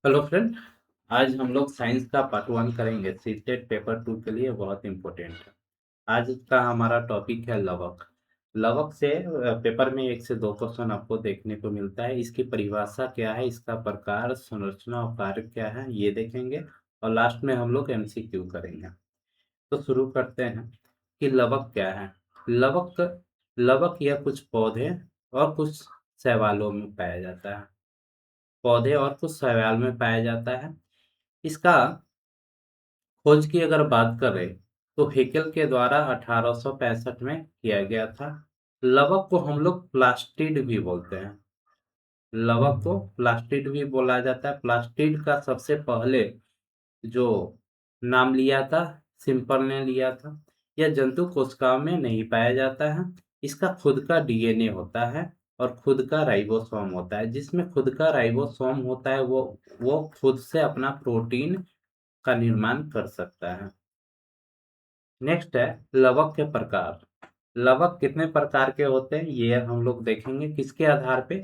Hello friend. आज हम लोग साइंस का पार्ट 1 करेंगे। सीटेट पेपर 2 के लिए बहुत इंपॉर्टेंट है। आज का हमारा टॉपिक है लवक। लवक से पेपर में 1 से 2 क्वेश्चन आपको देखने को मिलता है। इसकी परिभाषा क्या है, इसका प्रकार, संरचना और कार्य क्या है, ये देखेंगे। और लास्ट में हम लोग एमसीक्यू करेंगे। तो शुरू करते हैं कि लवक क्या है। लवक लवक यह कुछ पौधे और कुछ शैवालों में पाया जाता है। पौधे और कुछ शैवाल में पाया जाता है। इसका खोज की अगर बात करें तो हेकेल के द्वारा 1865 में किया गया था। लवक को हम लोग प्लास्टिड भी बोलते हैं। लवक को प्लास्टिड भी बोला जाता है। प्लास्टिड का सबसे पहले जो नाम लिया था, सिंपल ने लिया था। यह जंतु कोशिकाओं में नहीं पाया जाता है। इसका खुद का डीएनए होता है और खुद का राइबोसोम होता है। जिसमें खुद का राइबोसोम होता है वो खुद से अपना प्रोटीन का निर्माण कर सकता है। नेक्स्ट है लवक के प्रकार। लवक कितने प्रकार के होते हैं ये हम लोग देखेंगे। किसके आधार पे?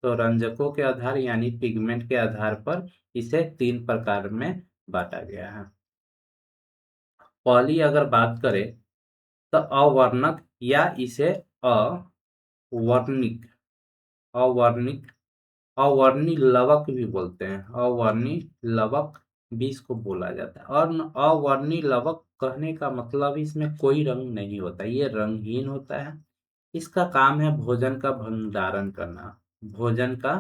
तो रंजकों के आधार यानी पिगमेंट के आधार पर इसे 3 प्रकार में बांटा गया है। पहली अगर बात करें तो अवर्णक या इसे अवर्णिक अवर्णिक अवर्णी लवक भी बोलते हैं। अवर्णी लवक भी इसको बोला जाता है। और अवर्णी लवक कहने का मतलब इसमें कोई रंग नहीं होता, ये रंगहीन होता है। इसका काम है भोजन का भंडारण करना। भोजन का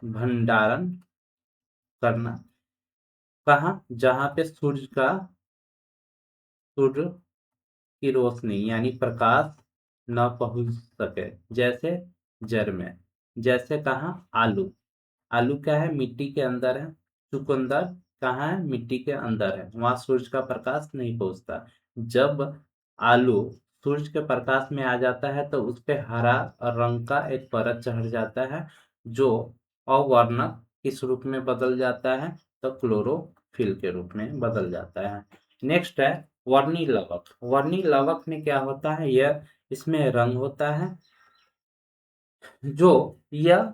भंडारण करना कहाँ? जहाँ पे सूर्य की रोशनी यानी प्रकाश न पहुंच सके। जैसे जड़ में। जैसे कहाँ? आलू। आलू क्या है? मिट्टी के अंदर है। चुकंदर कहाँ है? मिट्टी के अंदर है, वहां सूरज का प्रकाश नहीं पहुंचता। जब आलू सूरज के प्रकाश में आ जाता है तो उस पे हरा रंग का एक परत चढ़ जाता है, जो अवर्णक किस रूप में बदल जाता है? तो क्लोरोफिल के रूप में बदल जाता है। नेक्स्ट है वर्णी लवक। वर्णी लवक में क्या होता है? यह इसमें रंग होता है जो यह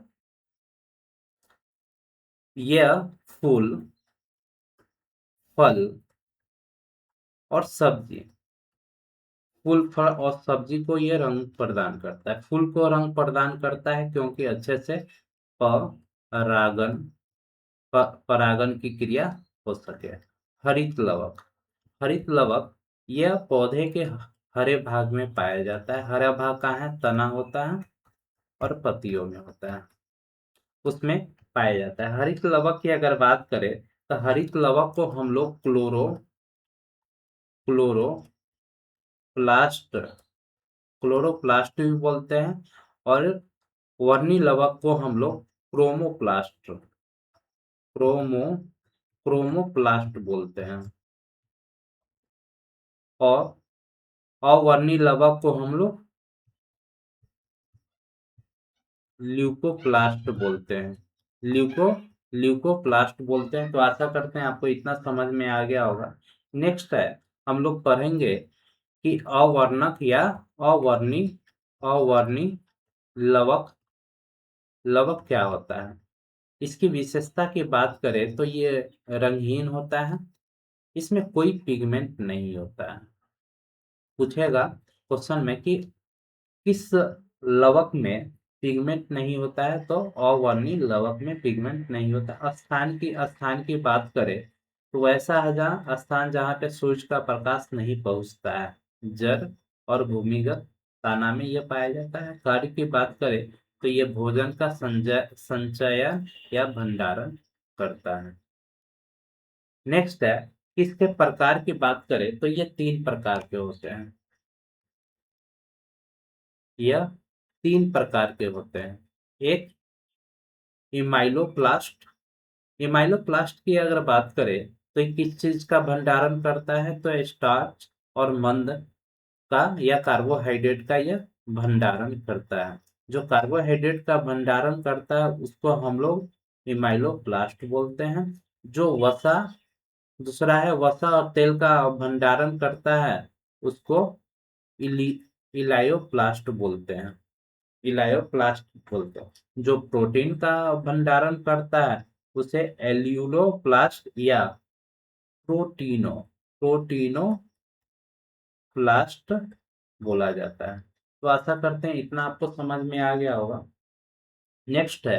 यह फूल, फल और सब्जी, फूल फल और सब्जी को ये रंग प्रदान करता है। फूल को रंग प्रदान करता है क्योंकि अच्छे से परागन परागन की क्रिया हो सके। हरित लवक। हरित लवक यह पौधे के हरे भाग में पाया जाता है। हरा भाग कहाँ है? तना होता है और पत्तियों में होता है, उसमें पाया जाता है। हरित लवक की अगर बात करें तो हरित लवक को हम लोग क्लोरोप्लास्ट क्लोरोप्लास्ट भी बोलते हैं। और वर्णी लवक को हम लोग क्रोमो क्रोमोप्लास्ट बोलते हैं। और अवर्णी लवक को हम लोग ल्यूकोप्लास्ट बोलते हैं। ल्यूको ल्यूकोप्लास्ट बोलते हैं। तो आशा करते हैं आपको इतना समझ में आ गया होगा। नेक्स्ट है हम लोग पढ़ेंगे कि अवर्णक या अवर्णी अवर्णी लवक लवक क्या होता है। इसकी विशेषता की बात करें तो ये रंगहीन होता है। इसमें कोई पिगमेंट नहीं होता है। पूछेगा क्वेश्चन में कि किस लवक में पिगमेंट नहीं होता है, तो अवर्णी लवक में पिगमेंट नहीं होता। स्थान की बात करें तो वैसा है जहाँ स्थान जहाँ पे सूरज का प्रकाश नहीं पहुंचता है। जल और भूमिगत ताना में यह पाया जाता है। कार्य की बात करें तो यह भोजन का संचयन या भंडारण करता है। नेक्स्ट है इसके प्रकार की बात करें तो ये 3 प्रकार के होते हैं। यह 3 प्रकार के होते हैं। एक इमाइलोप्लास्ट। इमाइलोप्लास्ट की अगर बात करें तो ये किस चीज का भंडारण करता है? तो स्टार्च और मंद का या कार्बोहाइड्रेट का यह भंडारण करता है। जो कार्बोहाइड्रेट का भंडारण करता है उसको हम लोग इमाइलोप्लास्ट बोलते हैं। जो वसा दूसरा है वसा और तेल का भंडारण करता है, उसको इली इलायोप्लास्ट बोलते हैं। इलायोप्लास्ट बोलते हैं। जो प्रोटीन का भंडारण करता है उसे एल्यूलोप्लास्ट या प्रोटीनो प्रोटीनोप्लास्ट बोला जाता है। तो आशा करते हैं इतना आपको समझ में आ गया होगा। नेक्स्ट है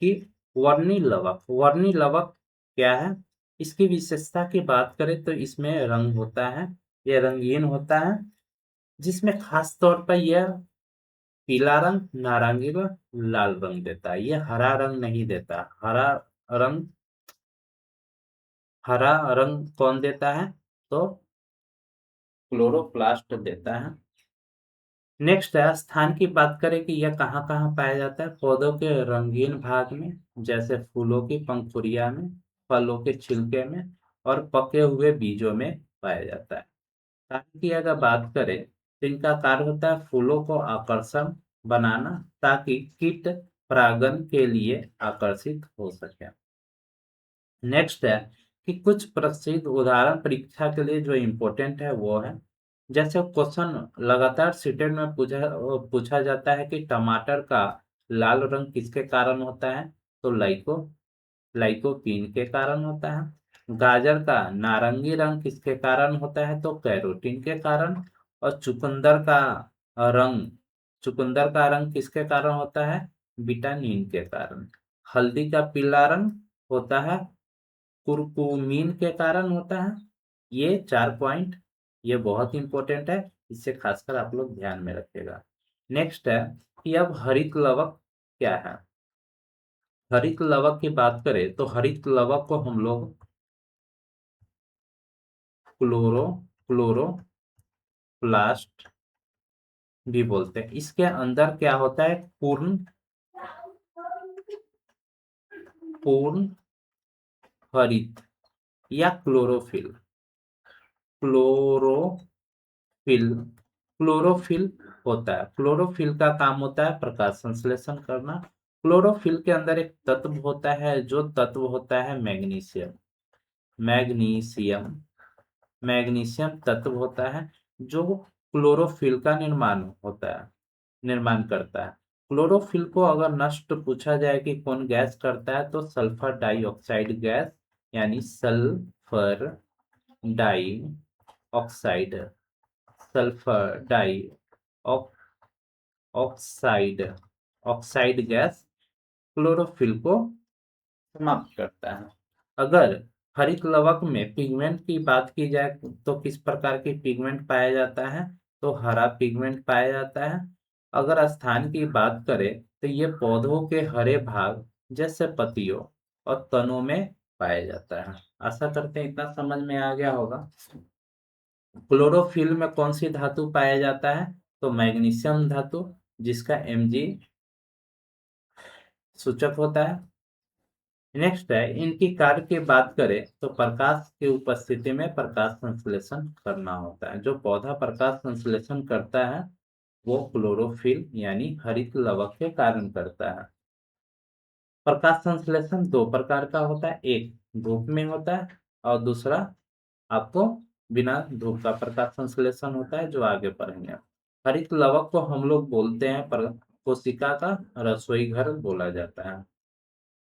कि वर्णी लवक क्या है। इसकी विशेषता की बात करें तो इसमें रंग होता है, यह रंगीन होता है, जिसमें खास तौर पर यह पीला रंग, नारंगी रंग, लाल रंग देता है। यह हरा रंग नहीं देता। रंग हरा रंग कौन देता है? तो क्लोरोप्लास्ट देता है। नेक्स्ट है स्थान की बात करें कि यह कहाँ कहाँ पाया जाता है। पौधों के रंगीन भाग में, जैसे फूलों की पंखुड़ियों में, फलों के छिलके में और पके हुए बीजों में पाया जाता है। कार्य की अगर बात करें तो इनका कार्य होता है फूलों को आकर्षण बनाना, ताकि कीट परागण के लिए आकर्षित हो सके। नेक्स्ट है कि कुछ प्रसिद्ध उदाहरण परीक्षा के लिए जो इम्पोर्टेंट है वो है, जैसे क्वेश्चन लगातार सीटेट में पूछा जाता है कि टमाटर का लाल रंग किसके कारण होता है? तो लाइकोपीन के कारण होता है। गाजर का नारंगी रंग किसके कारण होता है? तो कैरोटीन के कारण। और रंग चुकंदर का रंग किसके कारण होता है? विटामिन के कारण। हल्दी का पीला रंग होता है कुरकुमीन के कारण होता है। ये 4 पॉइंट ये बहुत इंपॉर्टेंट है, इसे खासकर आप लोग ध्यान में रखिएगा। नेक्स्ट है कि अब हरित लवक क्या है। हरित लवक की बात करें तो हरित लवक को हम लोग क्लोरो क्लोरोप्लास्ट भी बोलते हैं। इसके अंदर क्या होता है? पूर्ण हरित या क्लोरोफिल क्लोरोफिल होता है। क्लोरोफिल का काम होता है प्रकाश संश्लेषण करना। क्लोरोफिल के अंदर एक तत्व होता है, जो तत्व होता है मैग्नीशियम। मैग्नीशियम मैग्नीशियम तत्व होता है जो क्लोरोफिल का निर्माण करता है। क्लोरोफिल को अगर नष्ट पूछा जाए कि कौन गैस करता है, तो सल्फर डाइऑक्साइड गैस, यानी sulphur dioxide sulphur dioxide oxide gas chlorophyll को समाप्त करता है। अगर हरित लवक में पिगमेंट की बात की जाए तो किस प्रकार के पिगमेंट पाया जाता है? तो हरा पिगमेंट पाया जाता है। अगर स्थान की बात करें तो ये पौधों के हरे भाग, जैसे पत्तियों और तनों में पाया जाता है। आशा करते हैं इतना समझ में आ गया होगा। क्लोरोफिल में कौन सी धातु पाया जाता है? तो मैग्नीशियम धातु, जिसका Mg सूचक होता है। नेक्स्ट है इनकी कार्य की बात करें तो प्रकाश की उपस्थिति में प्रकाश संश्लेषण करना होता है। जो पौधा प्रकाश संश्लेषण करता है वो क्लोरोफिल यानी हरित लवक के कारण करता है। प्रकाश संश्लेषण दो प्रकार का होता है, एक धूप में होता है और दूसरा आपको बिना धूप का प्रकाश संश्लेषण होता है, जो आगे पढ़ेंगे। हरित लवक को हम लोग बोलते हैं कोशिका का रसोई घर बोला जाता है।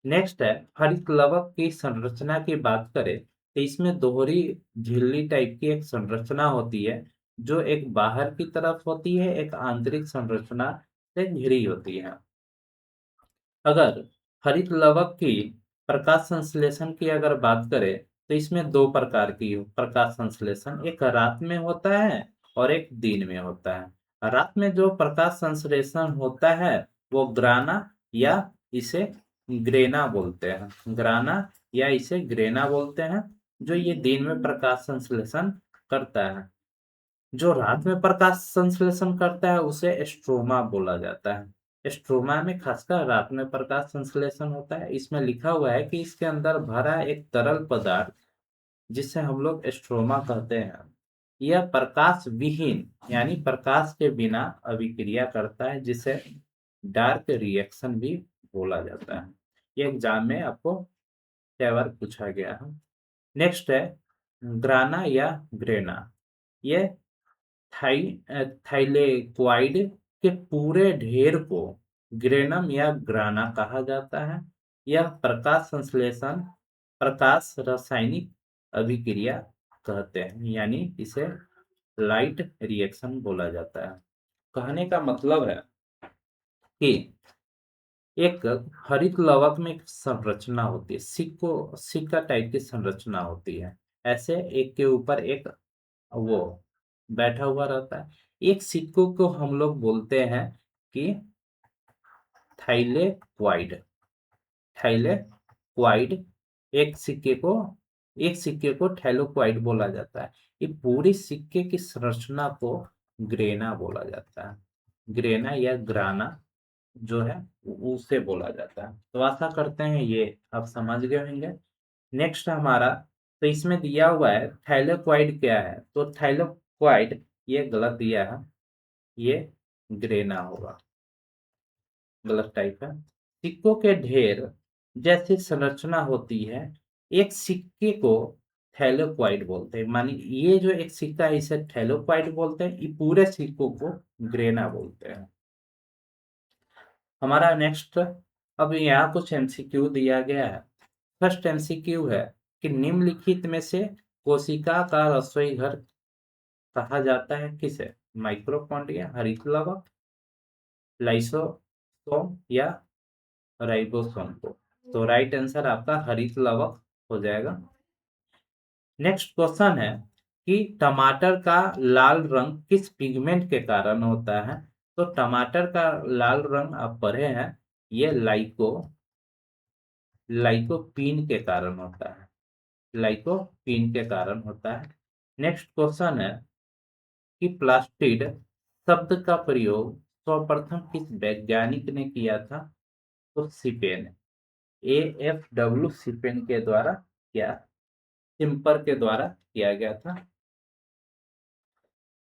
नेक्स्ट है हरित लवक की संरचना की बात करें तो इसमें दोहरी झिल्ली टाइप की एक संरचना होती है, जो एक बाहर की तरफ होती है, एक आंतरिक संरचना से घिरी होती है। अगर हरित लवक की प्रकाश संश्लेषण की अगर बात करें तो इसमें दो प्रकार की प्रकाश संश्लेषण, एक रात में होता है और एक दिन में होता है। रात में जो प्रकाश संश्लेषण होता है वो या इसे ग्राना या इसे ग्रेना बोलते हैं। जो ये दिन में प्रकाश संश्लेषण करता है। जो रात में प्रकाश संश्लेषण करता है उसे स्ट्रोमा बोला जाता है। स्ट्रोमा में खासकर रात में प्रकाश संश्लेषण होता है। इसमें लिखा हुआ है कि इसके अंदर भरा एक तरल पदार्थ, जिसे हम लोग स्ट्रोमा कहते हैं, यह प्रकाश विहीन यानी प्रकाश के बिना अभिक्रिया करता है, जिसे डार्क रिएक्शन भी बोला जाता है। ये एग्जाम में आपको कई बार पूछा गया है। नेक्स्ट है ग्राना या ग्रेना। ये थाइलेकोइड के पूरे ढेर को ग्रेनम या ग्राना कहा जाता है। यह प्रकाश संश्लेषण, प्रकाश रासायनिक अभिक्रिया कहते हैं, यानी इसे लाइट रिएक्शन बोला जाता है। कहने का मतलब है कि एक हरित लवक में एक संरचना होती है, सिक्का टाइप की संरचना होती है। ऐसे एक के ऊपर एक वो बैठा हुआ रहता है। एक सिक्कों को हम लोग बोलते हैं कि थाइलेक्वाइड। थाइलेक्वाइड एक सिक्के को एक सिक्के को थैलोक्वाइड बोला जाता है। ये पूरी सिक्के की संरचना को ग्रेना बोला जाता है। ग्रेना या ग्राना जो है उसे बोला जाता है। तो आशा करते हैं ये आप समझ गए होंगे। नेक्स्ट हमारा, तो इसमें दिया हुआ है थैलेक्वाइड क्या है, तो थैलेक्वाइड ये गलत दिया है, ये ग्रेना होगा, गलत टाइप है। सिक्कों के ढेर जैसी संरचना होती है। एक सिक्के को थैलेक्वाइड बोलते हैं, मानी ये जो एक सिक्का है इसे थैलेक्वाइड बोलते हैं, ये पूरे सिक्कों को ग्रेना बोलते हैं। हमारा नेक्स्ट, अब यहाँ कुछ एमसीक्यू दिया गया है। फर्स्ट एमसीक्यू है कि निम्नलिखित में से कोशिका का रसोई घर कहा जाता है किसे? माइक्रोकॉन्ड्रिया, हरित लवक, लाइसोसोम या राइबोसोम को। तो राइट आंसर आपका हरित लवक हो जाएगा। नेक्स्ट क्वेश्चन है कि टमाटर का लाल रंग किस पिगमेंट के कारण होता है? तो टमाटर का लाल रंग आप पढ़े हैं, ये लाइकोपीन के कारण होता है। लाइकोपीन के कारण होता है। नेक्स्ट क्वेश्चन है कि प्लास्टिड शब्द का प्रयोग सर्वप्रथम किस वैज्ञानिक ने किया था? तो सिपेन, AFW सिपेन के द्वारा किया, सिम्पर के द्वारा किया गया था।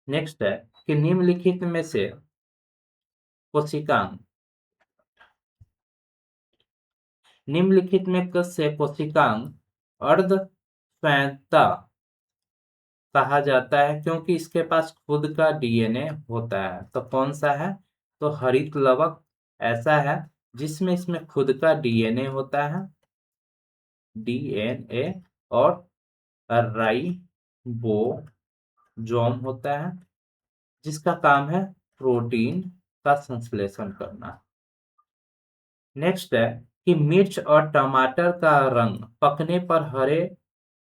नेक्स्ट है कि निम्नलिखित में से कोशिकांग निम्नलिखित में से कोशिकांग अर्ध स्वायत्तता कहा जाता है क्योंकि इसके पास खुद का डीएनए होता है। तो कौन सा है? तो हरित लवक ऐसा है जिसमें इसमें खुद का डीएनए होता है, डीएनए, और राइबोसोम होता है जिसका काम है प्रोटीन का संश्लेषण करना। नेक्स्ट है कि मिर्च और टमाटर का रंग पकने पर हरे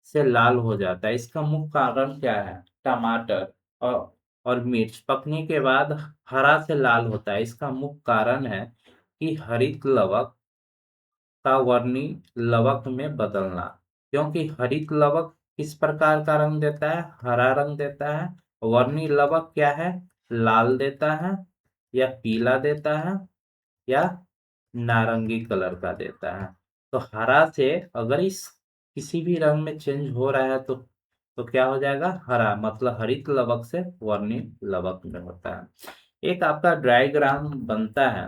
से लाल हो जाता है, इसका मुख्य कारण क्या है? टमाटर और और मिर्च पकने के बाद हरा से लाल होता है, इसका मुख्य कारण है कि हरित लवक का वर्णी लवक में बदलना। क्योंकि हरित लवक किस प्रकार का रंग देता है? हरा रंग देता है। वर्णी लवक क्या है? लाल देता है या पीला देता है या नारंगी कलर का देता है। तो हरा से अगर इस किसी भी रंग में चेंज हो रहा है तो क्या हो जाएगा? हरा, मतलब हरित लवक से वर्णी लवक में होता है। एक आपका डायग्राम बनता है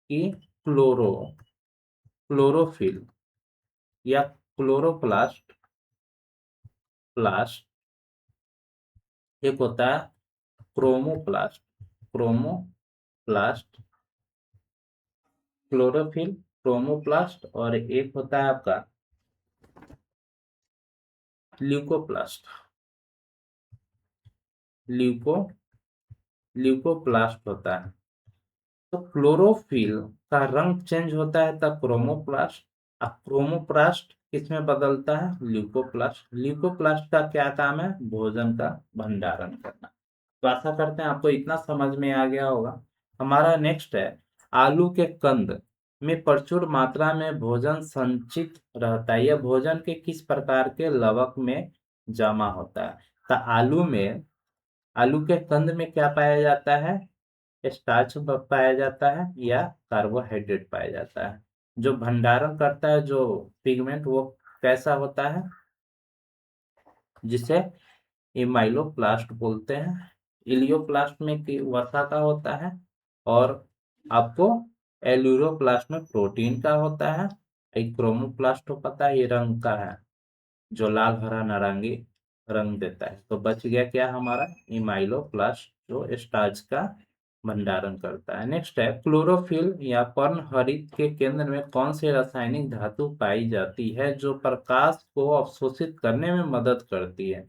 कि क्लोरोफिल या प्लास्ट, एक होता है क्रोमोप्लास्ट, क्लोरोफिल, क्रोमोप्लास्ट, और एक होता है आपका ल्यूकोप्लास्ट, ल्यूको ल्यूकोप्लास्ट होता है। तो क्लोरोफिल का रंग चेंज होता है तब क्रोमोप्लास्ट, अब क्रोमोप्लास्ट किसमें बदलता है? ल्यूकोप्लास्ट। ल्यूकोप्लास्ट का क्या काम है? भोजन का भंडारण करना। तो आशा करते हैं आपको इतना समझ में आ गया होगा। हमारा नेक्स्ट है, आलू के कंद में प्रचुर मात्रा में भोजन संचित रहता है, यह भोजन के किस प्रकार के लवक में जमा होता है? तो आलू के कंद में क्या पाया जाता है? स्टार्च पाया जाता है या कार्बोहाइड्रेट पाया जाता है। जो भंडारण करता है जो पिगमेंट, वो कैसा होता है? जिसे इमाइलोप्लास्ट बोलते हैं। इलियोप्लास्ट में वसा का होता है, और आपको एल्यूरोप्लास्ट में प्रोटीन का होता है। एक क्रोमोप्लास्ट को पता है, ये रंग का है जो लाल हरा नारंगी रंग देता है। तो बच गया क्या हमारा? इमाइलोप्लास्ट जो स्टार्च का भंडारण करता है। नेक्स्ट है क्लोरोफिल या पर्णहरित के केंद्र में कौन सी रासायनिक धातु पाई जाती है जो प्रकाश को अवशोषित करने में मदद करती है?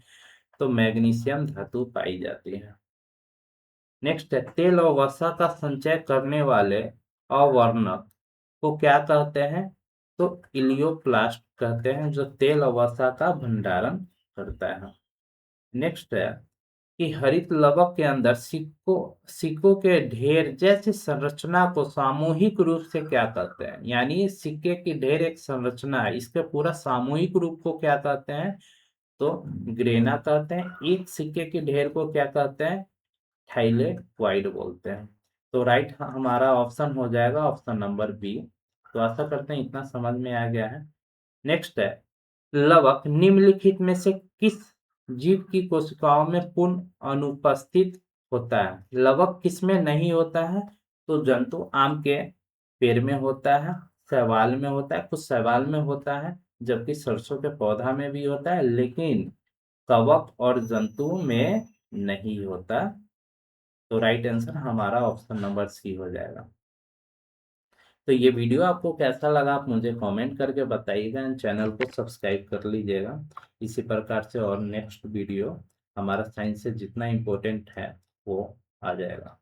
तो मैग्नीशियम धातु पाई जाती है। नेक्स्ट है तेल और वसा का संचय करने वाले अवर्णक को क्या कहते हैं? तो इलियोप्लास्ट कहते हैं, जो तेल और वसा का भंडारण करता है। नेक्स्ट है कि हरित लवक के अंदर सिक्कों के ढेर जैसी संरचना को सामूहिक रूप से क्या कहते हैं? यानी सिक्के की ढेर एक संरचना है, इसके पूरा सामूहिक रूप को क्या कहते हैं? तो ग्रेना कहते हैं। एक सिक्के की ढेर को क्या कहते हैं? थाइलेक्वाइड बोलते हैं। तो राइट हमारा ऑप्शन हो जाएगा ऑप्शन नंबर बी। तो आशा करते हैं इतना समझ में आ गया है। नेक्स्ट है लवक निम्नलिखित में से किस जीव की कोशिकाओं में पूर्ण अनुपस्थित होता है? लवक किसमें नहीं होता है? तो जंतु आम के पेड़ में होता है, शैवाल में होता है, कुछ शैवाल में होता है, जबकि सरसों के पौधा में भी होता है, लेकिन कवक और जंतु में नहीं होता। तो राइट आंसर हमारा ऑप्शन नंबर सी हो जाएगा। तो ये वीडियो आपको कैसा लगा आप मुझे कमेंट करके बताइएगा एंड चैनल को सब्सक्राइब कर लीजिएगा। इसी प्रकार से और नेक्स्ट वीडियो हमारा साइंस से जितना इम्पोर्टेंट है वो आ जाएगा।